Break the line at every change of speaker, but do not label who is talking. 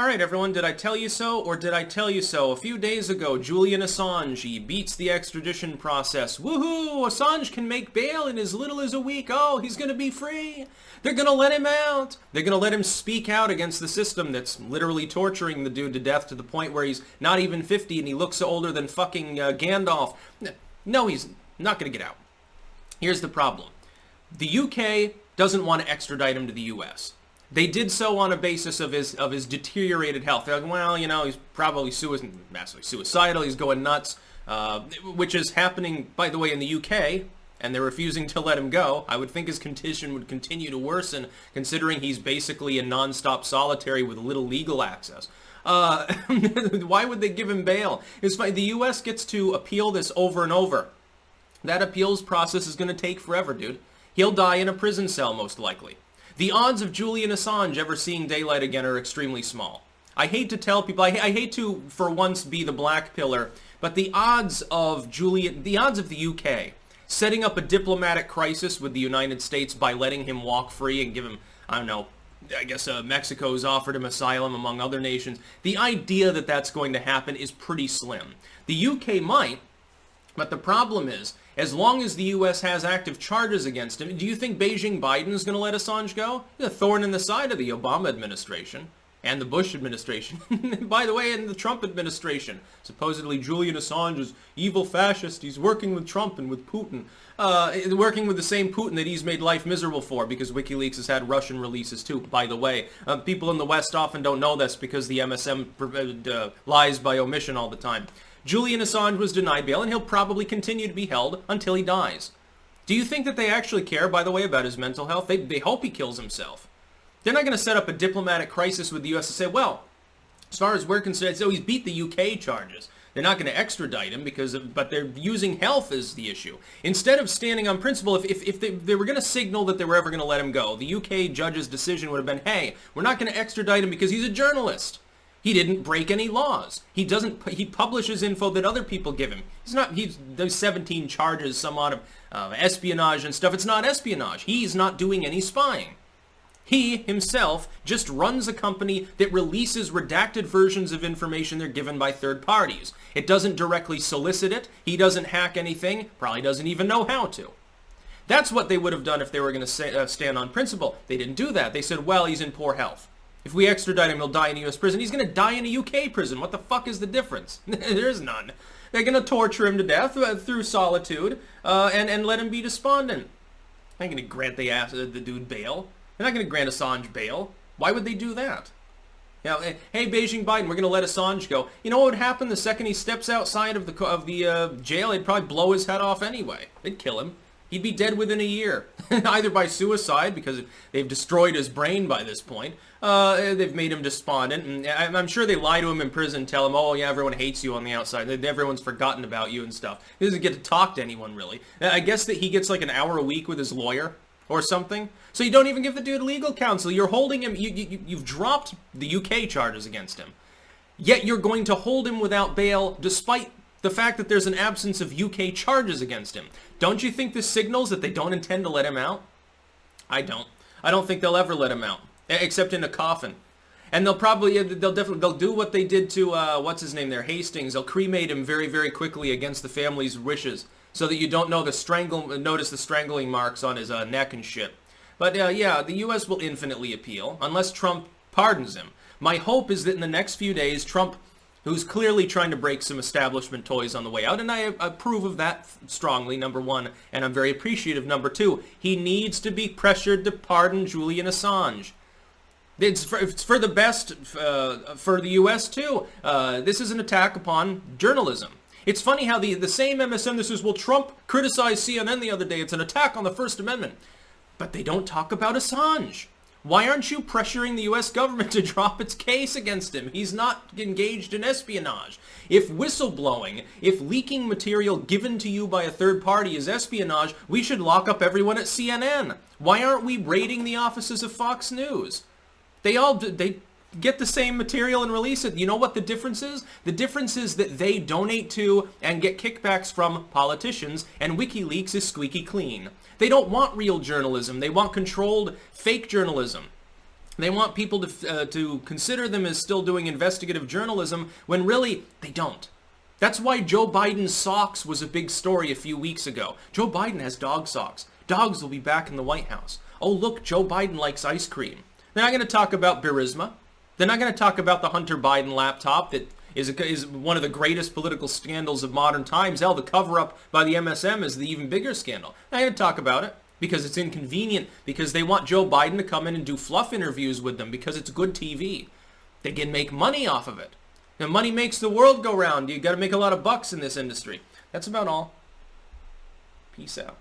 Alright everyone, did I tell you so, or did I tell you so? A few days ago, Julian Assange beats the extradition process. Woohoo! Assange can make bail in as little as a week. Oh, he's gonna be free! They're gonna let him out! They're gonna let him speak out against the system that's literally torturing the dude to death to the point where he's not even 50 and he looks older than fucking Gandalf. No, he's not gonna get out. Here's the problem. The UK doesn't want to extradite him to the US. They did so on a basis of his deteriorated health. They're like, well, you know, he's probably massively suicidal, he's going nuts, which is happening, by the way, in the UK, and they're refusing to let him go. I would think his condition would continue to worsen, considering he's basically in non-stop solitary with little legal access. Why would they give him bail? It's fine. The US gets to appeal this over and over. That appeals process is going to take forever, dude. He'll die in a prison cell, most likely. The odds of Julian Assange ever seeing daylight again are extremely small. I hate to tell people, I hate to for once be the black pillar, but the odds of the UK setting up a diplomatic crisis with the United States by letting him walk free and give him, I don't know, I guess Mexico's offered him asylum among other nations. The idea that that's going to happen is pretty slim. The UK might, but the problem is, as long as the U.S. has active charges against him, do you think Beijing Biden's going to let Assange go? He's a thorn in the side of the Obama administration and the Bush administration. By the way, in the Trump administration, supposedly Julian Assange is evil fascist. He's working with Trump and with Putin. Working with the same Putin that he's made life miserable for, because WikiLeaks has had Russian releases too, by the way. People in the West often don't know this because the MSM lies by omission all the time. Julian Assange was denied bail, and he'll probably continue to be held until he dies. Do you think that they actually care, by the way, about his mental health? They hope he kills himself. They're not going to set up a diplomatic crisis with the U.S. to say, well, as far as we're concerned, so he's beat the UK charges. They're not going to extradite him but they're using health as the issue. Instead of standing on principle, if they were going to signal that they were ever going to let him go, the UK judge's decision would have been, hey, we're not going to extradite him because he's a journalist. He didn't break any laws. He publishes info that other people give him. There's 17 charges, some out of espionage and stuff. It's not espionage. He's not doing any spying. He himself just runs a company that releases redacted versions of information they're given by third parties. It doesn't directly solicit it. He doesn't hack anything. Probably doesn't even know how to. That's what they would have done if they were going to stand on principle. They didn't do that. They said, well, he's in poor health. If we extradite him, he'll die in a U.S. prison. He's going to die in a UK prison. What the fuck is the difference? There's none. They're going to torture him to death through solitude and let him be despondent. They're not going to grant the dude bail. They're not going to grant Assange bail. Why would they do that? You know, hey, Beijing Biden, we're going to let Assange go. You know what would happen the second he steps outside of the jail? They'd probably blow his head off anyway. They'd kill him. He'd be dead within a year, either by suicide, because they've destroyed his brain by this point. They've made him despondent, and I'm sure they lie to him in prison, tell him, oh yeah, everyone hates you on the outside, everyone's forgotten about you and stuff. He doesn't get to talk to anyone, really. I guess that he gets like an hour a week with his lawyer, or something. So you don't even give the dude legal counsel. You're holding him, you've dropped the UK charges against him. Yet you're going to hold him without bail, despite the fact that there's an absence of UK charges against him. Don't you think this signals that they don't intend to let him out? I don't. I don't think they'll ever let him out, except in a coffin. And they'll do what they did to, what's his name there, Hastings. They'll cremate him very, very quickly against the family's wishes, so that you don't know notice the strangling marks on his neck and shit. But yeah, the U.S. will infinitely appeal, unless Trump pardons him. My hope is that in the next few days, Trump, who's clearly trying to break some establishment toys on the way out, and I approve of that strongly, number one, and I'm very appreciative, number two, he needs to be pressured to pardon Julian Assange. It's for the best for the U.S. too. This is an attack upon journalism. It's funny how the same MSM, this is, well, Trump criticized CNN the other day, it's an attack on the First Amendment. But they don't talk about Assange. Why aren't you pressuring the U.S. government to drop its case against him? He's not engaged in espionage. If whistleblowing, if leaking material given to you by a third party is espionage, we should lock up everyone at CNN. Why aren't we raiding the offices of Fox News? They get the same material and release it. You know what the difference is? The difference is that they donate to and get kickbacks from politicians, and WikiLeaks is squeaky clean. They don't want real journalism. They want controlled fake journalism. They want people to consider them as still doing investigative journalism when really they don't. That's why Joe Biden's socks was a big story a few weeks ago. Joe Biden has dog socks. Dogs will be back in the White House. Oh, look, Joe Biden likes ice cream. They're not going to talk about Burisma. They're not going to talk about the Hunter Biden laptop that is one of the greatest political scandals of modern times. Hell, the cover-up by the MSM is the even bigger scandal. They're not going to talk about it because it's inconvenient, because they want Joe Biden to come in and do fluff interviews with them because it's good TV. They can make money off of it. Now, money makes the world go round. You got to make a lot of bucks in this industry. That's about all. Peace out.